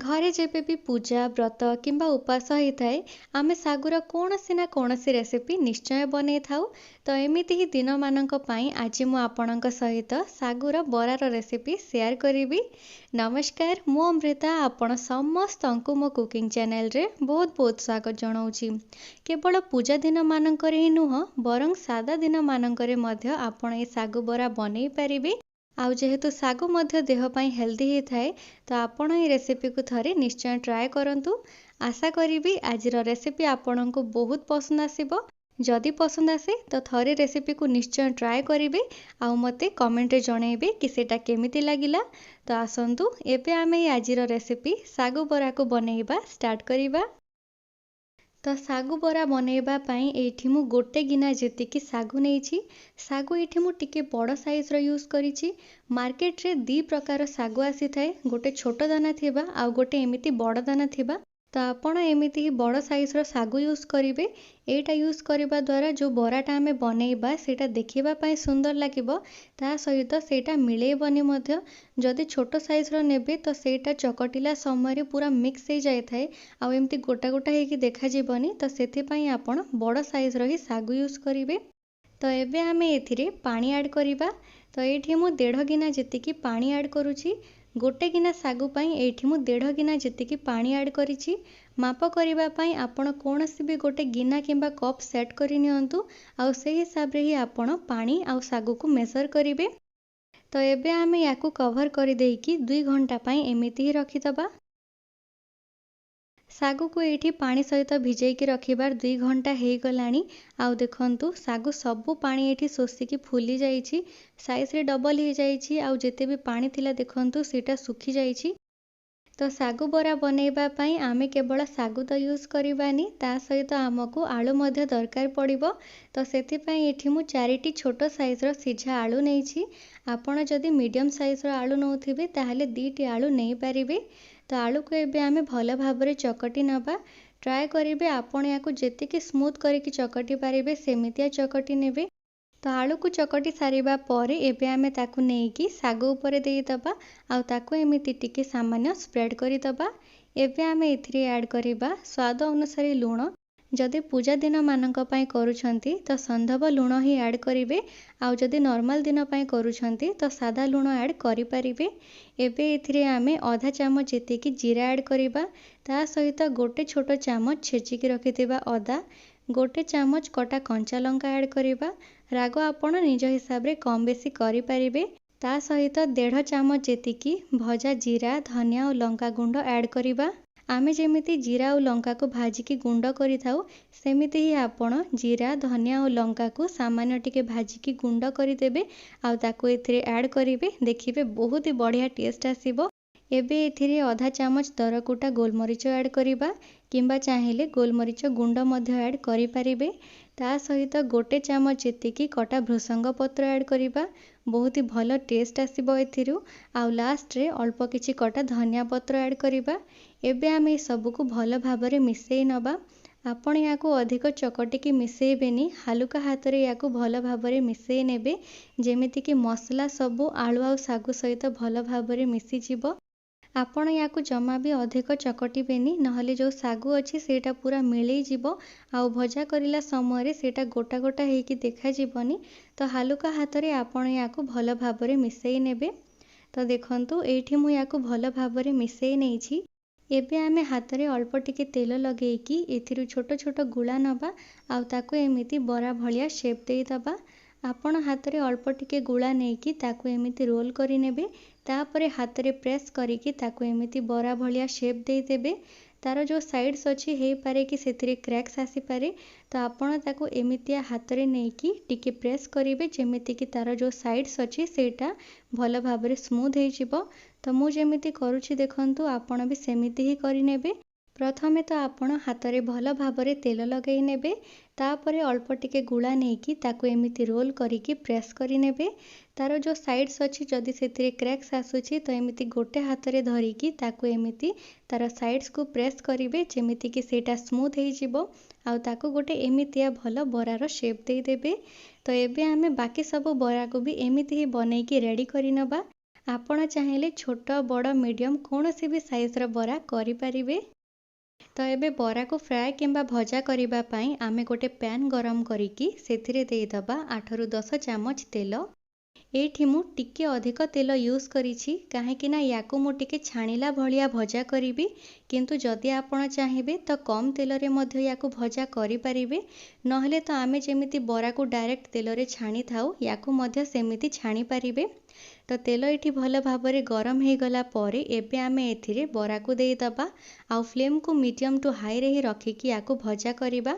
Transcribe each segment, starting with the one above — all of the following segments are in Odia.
ଘରେ ଯେବେ ବି ପୂଜା ବ୍ରତ କିମ୍ବା ଉପାସ ହେଇଥାଏ ଆମେ ଶାଗୁର କୌଣସି ନା କୌଣସି ରେସିପି ନିଶ୍ଚୟ ବନେଇଥାଉ। ତ ଏମିତି ହିଁ ଦିନମାନଙ୍କ ପାଇଁ ଆଜି ମୁଁ ଆପଣଙ୍କ ସହିତ ଶାଗୁର ବରାର ରେସିପି ସେୟାର କରିବି। ନମସ୍କାର, ମୁଁ ଅମୃତା, ଆପଣ ସମସ୍ତଙ୍କୁ ମୋ କୁକିଂ ଚ୍ୟାନେଲରେ ବହୁତ ବହୁତ ସ୍ୱାଗତ ଜଣାଉଛି। କେବଳ ପୂଜା ଦିନମାନଙ୍କରେ ହିଁ ନୁହଁ, ବରଂ ସାଦା ଦିନମାନଙ୍କରେ ମଧ୍ୟ ଆପଣ ଏ ଶାଗୁ ବରା ବନେଇ ପାରିବେ। ଆଉ ଯେହେତୁ ଶାଗୁ ମଧ୍ୟ ଦେହ ପାଇଁ ହେଲ୍ଦି ହେଇଥାଏ, ତ ଆପଣ ଏହି ରେସିପିକୁ ଥରେ ନିଶ୍ଚୟ ଟ୍ରାଏ କରନ୍ତୁ। ଆଶା କରିବି ଆଜିର ରେସିପି ଆପଣଙ୍କୁ ବହୁତ ପସନ୍ଦ ଆସିବ। ଯଦି ପସନ୍ଦ ଆସେ ତ ଥରେ ରେସିପିକୁ ନିଶ୍ଚୟ ଟ୍ରାଏ କରିବେ ଆଉ ମୋତେ କମେଣ୍ଟରେ ଜଣାଇବେ କି ସେଇଟା କେମିତି ଲାଗିଲା। ତ ଆସନ୍ତୁ ଏବେ ଆମେ ଆଜିର ରେସିପି ଶାଗୁ ବରାକୁ ବନେଇବା ଷ୍ଟାର୍ଟ କରିବା। ତ ଶାଗୁ ବରା ବନେଇବା ପାଇଁ ଏଇଠି ମୁଁ ଗୋଟେ ଗିନା ଯେତିକି ଶାଗୁ ନେଇଛି। ଶାଗୁ ଏଇଠି ମୁଁ ଟିକେ ବଡ଼ ସାଇଜ୍ର ୟୁଜ୍ କରିଛି। ମାର୍କେଟରେ ଦୁଇ ପ୍ରକାର ଶାଗୁ ଆସିଥାଏ, ଗୋଟେ ଛୋଟ ଦାନା ଥିବା ଆଉ ଗୋଟେ ଏମିତି ବଡ଼ ଦାନା ଥିବା। ତ ଆପଣ ଏମିତି ବଡ଼ ସାଇଜ୍ର ଶାଗୁ ୟୁଜ୍ କରିବେ। ଏଇଟା ୟୁଜ୍ କରିବା ଦ୍ୱାରା ଯେଉଁ ବରାଟା ଆମେ ବନେଇବା ସେଇଟା ଦେଖିବା ପାଇଁ ସୁନ୍ଦର ଲାଗିବ, ତା ସହିତ ସେଇଟା ମିଳେଇବନି ମଧ୍ୟ। ଯଦି ଛୋଟ ସାଇଜ୍ର ନେବେ ତ ସେଇଟା ଚକଟିଲା ସମୟରେ ପୁରା ମିକ୍ସ ହେଇଯାଇଥାଏ ଆଉ ଏମିତି ଗୋଟା ଗୋଟା ହେଇକି ଦେଖାଯିବନି। ତ ସେଥିପାଇଁ ଆପଣ ବଡ଼ ସାଇଜ୍ର ହିଁ ଶାଗୁ ୟୁଜ୍ କରିବେ। ତ ଏବେ ଆମେ ଏଥିରେ ପାଣି ଆଡ଼୍ କରିବା। ତ ଏଇଠି ମୁଁ 1.5 ଗିନା ଯେତିକି ପାଣି ଆଡ଼୍ କରୁଛି। ଗୋଟେ ଗିନା ଶାଗୁ ପାଇଁ ଏଇଠି ମୁଁ 1.5 ଗିନା ଯେତିକି ପାଣି ଆଡ଼୍ କରିଛି। ମାପ କରିବା ପାଇଁ ଆପଣ କୌଣସି ବି ଗୋଟେ ଗିନା କିମ୍ବା କପ୍ ସେଟ୍ କରି ନିଅନ୍ତୁ ଆଉ ସେହି ହିସାବରେ ହିଁ ଆପଣ ପାଣି ଆଉ ଶାଗୁକୁ ମେଜର୍ କରିବେ। ତ ଏବେ ଆମେ ୟାକୁ କଭର୍ କରିଦେଇକି 2 ଘଣ୍ଟା ପାଇଁ ଏମିତି ହିଁ ରଖିଦେବା। ଶାଗୁକୁ ଏଇଠି ପାଣି ସହିତ ଭିଜେଇକି ରଖିବାର 2 ଘଣ୍ଟା ହେଇଗଲାଣି। ଆଉ ଦେଖନ୍ତୁ ଶାଗୁ ସବୁ ପାଣି ଏଇଠି ଶୋଷିକି ଫୁଲି ଯାଇଛି, ସାଇଜ୍ରେ ଡବଲ୍ ହେଇଯାଇଛି ଆଉ ଯେତେ ବି ପାଣି ଥିଲା ଦେଖନ୍ତୁ ସେଇଟା ଶୁଖିଯାଇଛି। ତ ଶାଗୁ ବରା ବନେଇବା ପାଇଁ ଆମେ କେବଳ ଶାଗୁ ତ ୟୁଜ୍ କରିବାନି, ତା ସହିତ ଆମକୁ ଆଳୁ ମଧ୍ୟ ଦରକାର ପଡ଼ିବ। ତ ସେଥିପାଇଁ ଏଠି ମୁଁ 4ଟି ଛୋଟ ସାଇଜ୍ର ସିଝା ଆଳୁ ନେଇଛି। ଆପଣ ଯଦି ମିଡ଼ିୟମ୍ ସାଇଜ୍ର ଆଳୁ ନେଉଥିବେ ତାହେଲେ 2ଟି ଆଳୁ ନେଇପାରିବେ। ତ ଆଳୁକୁ ଏବେ ଆମେ ଭଲ ଭାବରେ ଚକଟି ନେବା। ଟ୍ରାଏ କରିବେ ଆପଣ ୟାକୁ ଯେତିକି ସ୍ମୁଥ୍ କରିକି ଚକଟି ପାରିବେ ସେମିତିଆ ଚକଟି ନେବେ। ତ ଆଳୁକୁ ଚକଟି ସାରିବା ପରେ ଏବେ ଆମେ ତାକୁ ନେଇକି ଶାଗ ଉପରେ ଦେଇଦେବା ଆଉ ତାକୁ ଏମିତି ଟିକେ ସାମାନ୍ୟ ସ୍ପ୍ରେଡ୍ କରିଦେବା। ଏବେ ଆମେ ଏଥିରେ ଆଡ଼୍ କରିବା ସ୍ୱାଦ ଅନୁସାରେ ଲୁଣ। ଯଦି ପୂଜା ଦିନମାନଙ୍କ ପାଇଁ କରୁଛନ୍ତି ତ ସନ୍ଧବ ଲୁଣ ହିଁ ଆଡ଼୍ କରିବେ ଆଉ ଯଦି ନର୍ମାଲ ଦିନ ପାଇଁ କରୁଛନ୍ତି ତ ସାଦା ଲୁଣ ଆଡ଼୍ କରିପାରିବେ। ଏବେ ଏଥିରେ ଆମେ ଅଧା ଚାମଚ ଯେତିକି ଜିରା ଆଡ଼୍ କରିବା, ତା ସହିତ ଗୋଟେ ଛୋଟ ଚାମଚ ଛେଚିକି ରଖିଥିବା ଅଦା, ଗୋଟେ ଚାମଚ କଟା କଞ୍ଚା ଲଙ୍କା ଆଡ଼୍ କରିବା। ରାଗ ଆପଣ ନିଜ ହିସାବରେ କମ୍ ବେଶୀ କରିପାରିବେ। ତା ସହିତ 1.5 ଚାମଚ ଯେତିକି ଭଜା ଜିରା, ଧନିଆ ଆଉ ଲଙ୍କା ଗୁଣ୍ଡ ଆଡ଼୍ କରିବା। ଆମେ ଯେମିତି ଜିରା ଆଉ ଲଙ୍କାକୁ ଭାଜିକି ଗୁଣ୍ଡ କରିଥାଉ ସେମିତି ହିଁ ଆପଣ ଜିରା, ଧନିଆ ଆଉ ଲଙ୍କାକୁ ସାମାନ୍ୟ ଟିକେ ଭାଜିକି ଗୁଣ୍ଡ କରିଦେବେ ଆଉ ତାକୁ ଏଥିରେ ଆଡ଼୍ କରିବେ। ଦେଖିବେ ବହୁତ ହି ବଢ଼ିଆ ଟେଷ୍ଟ ଆସିବ। ଏବେ ଏଥିରେ ଅଧା ଚାମଚ ଦରକୁଟା ଗୋଲମରିଚ ଆଡ଼୍ କରିବା କିମ୍ବା ଚାହିଁଲେ ଗୋଲମରିଚ ଗୁଣ୍ଡ ମଧ୍ୟ ଆଡ଼୍ କରିପାରିବେ। ତା ସହିତ ଗୋଟେ ଚାମଚ ଯେତିକି କଟା ଭୃସଙ୍ଗ ପତ୍ର ଆଡ଼୍ କରିବା। ବହୁତ ହି ଭଲ ଟେଷ୍ଟ ଆସିବ ଏଥିରୁ। ଆଉ ଲାଷ୍ଟରେ ଅଳ୍ପ କିଛି କଟା ଧନିଆ ପତ୍ର ଆଡ଼୍ କରିବା। ଏବେ ଆମେ ସବୁକୁ ଭଲ ଭାବରେ ମିଶାଇ ନେବା। ଆପଣ ୟାକୁ ଅଧିକ ଚକଟିକି ମିଶାଇବେନି, ହାଲୁକା ହାତରେ ୟାକୁ ଭଲ ଭାବରେ ମିଶାଇ ନେବେ ଯେମିତିକି ମସଲା ସବୁ ଆଳୁ ଆଉ ଶାଗୁ ସହିତ ଭଲ ଭାବରେ ମିଶିଯିବ। ଆପଣ ୟାକୁ ଜମା ବି ଅଧିକ ଚକଟିବେନି, ନହେଲେ ଯେଉଁ ଶାଗୁ ଅଛି ସେଇଟା ପୁରା ମିଳେଇଯିବ ଆଉ ଭଜା କରିଲା ସମୟରେ ସେଇଟା ଗୋଟା ଗୋଟା ହେଇକି ଦେଖାଯିବନି। ତ ହାଲୁକା ହାତରେ ଆପଣ ୟାକୁ ଭଲ ଭାବରେ ମିଶାଇ ନେବେ। ତ ଦେଖନ୍ତୁ ଏଇଠି ମୁଁ ୟାକୁ ଭଲ ଭାବରେ ମିଶାଇ ନେଇଛି। ଏବେ ଆମେ ହାତରେ ଅଳ୍ପ ଟିକେ ତେଲ ଲଗେଇକି ଏଥିରୁ ଛୋଟ ଛୋଟ ଗୁଳା ନେବା ଆଉ ତାକୁ ଏମିତି ବରା ଭଳିଆ ସେପ୍ ଦେଇଦେବା। ଆପଣ ହାତରେ ଅଳ୍ପ ଟିକେ ଗୁଳା ନେଇକି ତାକୁ ଏମିତି ରୋଲ୍ କରିନେବେ। ତାପରେ ହାତରେ ପ୍ରେସ୍ କରିକି ତାକୁ ଏମିତି ବରା ଭଳିଆ ସେପ୍ ଦେଇଦେବେ। ତାର ଯେଉଁ ସାଇଡ଼୍ସ ଅଛି ହେଇପାରେ କି ସେଥିରେ କ୍ରାକ୍ସ ଆସିପାରେ, ତ ଆପଣ ତାକୁ ଏମିତିଆ ହାତରେ ନେଇକି ଟିକେ ପ୍ରେସ୍ କରିବେ ଯେମିତିକି ତାର ଯେଉଁ ସାଇଡ଼୍ସ ଅଛି ସେଇଟା ଭଲ ଭାବରେ ସ୍ମୁଥ୍ ହେଇଯିବ। ତ ମୁଁ ଯେମିତି କରୁଛି ଦେଖନ୍ତୁ ଆପଣ ବି ସେମିତି ହିଁ କରିନେବେ। ପ୍ରଥମେ ତ ଆପଣ ହାତରେ ଭଲ ଭାବରେ ତେଲ ଲଗାଇ ନେବେ, ତାପରେ ଅଳ୍ପ ଟିକେ ଗୁଳା ନେଇକି ତାକୁ ଏମିତି ରୋଲ୍ କରିକି ପ୍ରେସ୍ କରିନେବେ। ତାର ଯେଉଁ ସାଇଡ଼୍ସ ଅଛି ଯଦି ସେଥିରେ କ୍ରାକ୍ସ ଆସୁଛି ତ ଏମିତି ଗୋଟେ ହାତରେ ଧରିକି ତାକୁ ଏମିତି ତାର ସାଇଡ଼୍ସକୁ ପ୍ରେସ୍ କରିବେ ଯେମିତିକି ସେଇଟା ସ୍ମୁଥ୍ ହେଇଯିବ ଆଉ ତାକୁ ଗୋଟେ ଏମିତିଆ ଭଲ ବରାର ସେପ୍ ଦେଇଦେବେ। ତ ଏବେ ଆମେ ବାକି ସବୁ ବରାକୁ ବି ଏମିତି ହିଁ ବନେଇକି ରେଡ଼ି କରିନେବା। ଆପଣ ଚାହିଁଲେ ଛୋଟ ବଡ଼ ମିଡ଼ିୟମ୍ କୌଣସି ବି ସାଇଜ୍ର ବରା କରିପାରିବେ। ତ ଏବେ ବରାକୁ ଫ୍ରାଏ କିମ୍ବା ଭଜା କରିବା ପାଇଁ ଆମେ ଗୋଟେ ପ୍ୟାନ୍ ଗରମ କରିକି ସେଥିରେ ଦେଇଦେବା 8ରୁ 10 ଚାମଚ ତେଲ। ଏଇଠି ମୁଁ ଟିକେ ଅଧିକ ତେଲ ୟୁଜ୍ କରିଛି କାହିଁକି ନା ୟାକୁ ମୁଁ ଟିକେ ଛାଣିଲା ଭଳିଆ ଭଜା କରିବି। କିନ୍ତୁ ଯଦି ଆପଣ ଚାହିଁବେ ତ କମ୍ ତେଲରେ ମଧ୍ୟ ୟାକୁ ଭଜା କରିପାରିବେ। ନହେଲେ ତ ଆମେ ଯେମିତି ବରାକୁ ଡାଇରେକ୍ଟ ତେଲରେ ଛାଣିଥାଉ ୟାକୁ ମଧ୍ୟ ସେମିତି ଛାଣିପାରିବେ। ତ ତେଲ ଏଠି ଭଲ ଭାବରେ ଗରମ ହେଇଗଲା ପରେ ଏବେ ଆମେ ଏଥିରେ ବରାକୁ ଦେଇଦେବା ଆଉ ଫ୍ଲେମ୍କୁ ମିଡ଼ିୟମ୍ ଟୁ ହାଇରେ ହିଁ ରଖିକି ୟାକୁ ଭଜା କରିବା।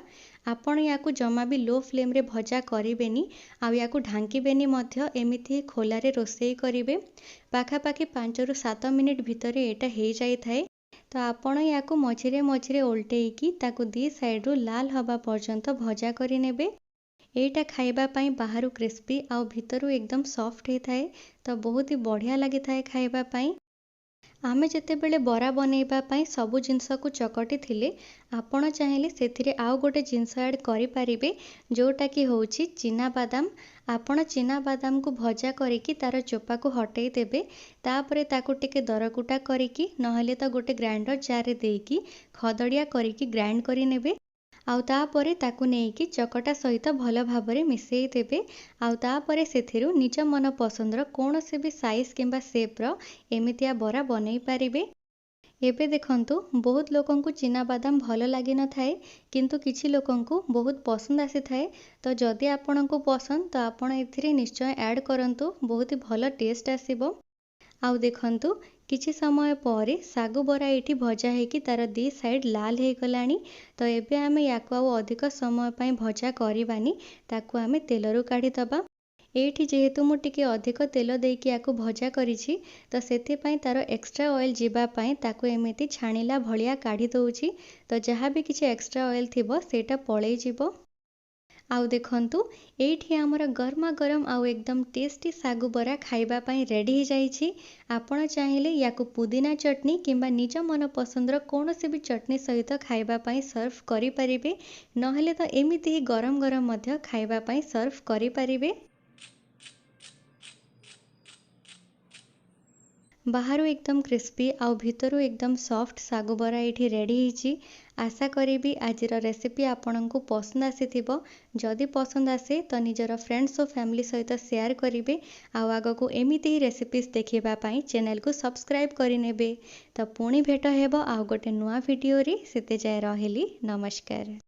ଆପଣ ୟାକୁ ଜମା ବି ଲୋ ଫ୍ଲେମ୍ରେ ଭଜା କରିବେନି ଆଉ ୟାକୁ ଢାଙ୍କିବେନି ମଧ୍ୟ, ଏମିତି ଖୋଲାରେ ରୋଷେଇ କରିବେ। ପାଖାପାଖି 5ରୁ 7 ମିନିଟ୍ ଭିତରେ ଏଇଟା ହେଇଯାଇଥାଏ। ତ ଆପଣ ୟାକୁ ମଝିରେ ମଝିରେ ଓଲଟେଇକି ତାକୁ ଦି ସାଇଡ଼୍ରୁ ଲାଲ ହେବା ପର୍ଯ୍ୟନ୍ତ ଭଜା କରିନେବେ। ଏଇଟା ଖାଇବା ପାଇଁ ବାହାରୁ କ୍ରିସ୍ପି ଆଉ ଭିତରୁ ଏକଦମ ସଫ୍ଟ ହେଇଥାଏ। ତ ବହୁତ ହି ବଢ଼ିଆ ଲାଗିଥାଏ ଖାଇବା ପାଇଁ। ଆମେ ଯେତେବେଳେ ବରା ବନେଇବା ପାଇଁ ସବୁ ଜିନିଷକୁ ଚକଟି ଥିଲେ ଆପଣ ଚାହିଁଲେ ସେଥିରେ ଆଉ ଗୋଟେ ଜିନିଷ ଆଡ଼୍ କରିପାରିବେ ଯେଉଁଟାକି ହେଉଛି ଚିନାବାଦାମ। ଆପଣ ଚିନାବାଦାମକୁ ଭଜା କରିକି ତାର ଚୋପାକୁ ହଟେଇ ଦେବେ। ତାପରେ ତାକୁ ଟିକେ ଦରକୁଟା କରିକି ନହେଲେ ତ ଗୋଟେ ଗ୍ରାଇଣ୍ଡର ଜାର୍ରେ ଦେଇକି ଖଦଡ଼ିଆ କରିକି ଗ୍ରାଇଣ୍ଡ କରିନେବେ। ଆଉ ତାପରେ ତାକୁ ନେଇକି ଚକଟା ସହିତ ଭଲ ଭାବରେ ମିଶେଇ ଦେବେ। ଆଉ ତାପରେ ସେଥିରୁ ନିଜ ମନ ପସନ୍ଦର କୌଣସି ବି ସାଇଜ୍ କିମ୍ବା ସେପ୍ର ଏମିତିଆ ବରା ବନେଇ ପାରିବେ। ଏବେ ଦେଖନ୍ତୁ ବହୁତ ଲୋକଙ୍କୁ ଚିନାବାଦାମ ଭଲ ଲାଗିନଥାଏ କିନ୍ତୁ କିଛି ଲୋକଙ୍କୁ ବହୁତ ପସନ୍ଦ ଆସିଥାଏ। ତ ଯଦି ଆପଣଙ୍କୁ ପସନ୍ଦ ତ ଆପଣ ଏଥିରେ ନିଶ୍ଚୟ ଆଡ଼୍ କରନ୍ତୁ, ବହୁତ ହି ଭଲ ଟେଷ୍ଟ ଆସିବ। ଆଉ ଦେଖନ୍ତୁ କିଛି ସମୟ ପରେ ଶାଗୁ ବରା ଏଇଠି ଭଜା ହେଇକି ତାର ଦି ସାଇଡ଼୍ ଲାଲ ହେଇଗଲାଣି। ତ ଏବେ ଆମେ ୟାକୁ ଆଉ ଅଧିକ ସମୟ ପାଇଁ ଭଜା କରିବାନି, ତାକୁ ଆମେ ତେଲରୁ କାଢ଼ିଦେବା। ଏଇଠି ଯେହେତୁ ମୁଁ ଟିକେ ଅଧିକ ତେଲ ଦେଇକି ୟାକୁ ଭଜା କରିଛି ତ ସେଥିପାଇଁ ତାର ଏକ୍ସଟ୍ରା ଅଏଲ୍ ଯିବା ପାଇଁ ତାକୁ ଏମିତି ଛାଣିଲା ଭଳିଆ କାଢ଼ି ଦେଉଛି। ତ ଯାହା ବି କିଛି ଏକ୍ସଟ୍ରା ଅଏଲ୍ ଥିବ ସେଇଟା ପଳେଇ ଯିବ। ଆଉ ଦେଖନ୍ତୁ ଏଇଠି ଆମର ଗରମା ଗରମ ଆଉ ଏକଦମ ଟେଷ୍ଟି ଶାଗୁ ବରା ଖାଇବା ପାଇଁ ରେଡ଼ି ହେଇଯାଇଛି। ଆପଣ ଚାହିଁଲେ ୟାକୁ ପୁଦିନା ଚଟନି କିମ୍ବା ନିଜ ମନ ପସନ୍ଦର କୌଣସି ବି ଚଟନି ସହିତ ଖାଇବା ପାଇଁ ସର୍ଭ କରିପାରିବେ। ନହେଲେ ତ ଏମିତି ହିଁ ଗରମ ଗରମ ମଧ୍ୟ ଖାଇବା ପାଇଁ ସର୍ଭ କରିପାରିବେ। ବାହାରୁ ଏକଦମ କ୍ରିସ୍ପି ଆଉ ଭିତରୁ ଏକଦମ ସଫ୍ଟ ଶାଗୁ ବରା ଏଇଠି ରେଡ଼ି ହେଇଛି। ଆଶା କରିବି ଆଜିର ରେସିପି ଆପଣଙ୍କୁ ପସନ୍ଦ ଆସିଥିବ। ଯଦି ପସନ୍ଦ ଆସେ ତ ନିଜର ଫ୍ରେଣ୍ଡସ୍ ଓ ଫ୍ୟାମିଲି ସହିତ ସେୟାର କରିବେ। ଆଉ ଆଗକୁ ଏମିତି ହିଁ ରେସିପିସ୍ ଦେଖିବା ପାଇଁ ଚ୍ୟାନେଲକୁ ସବସ୍କ୍ରାଇବ୍ କରିନେବେ। ତ ପୁଣି ଭେଟ ହେବ ଆଉ ଗୋଟେ ନୂଆ ଭିଡ଼ିଓରେ। ସେତେ ଯାଏ ରହିଲି, ନମସ୍କାର।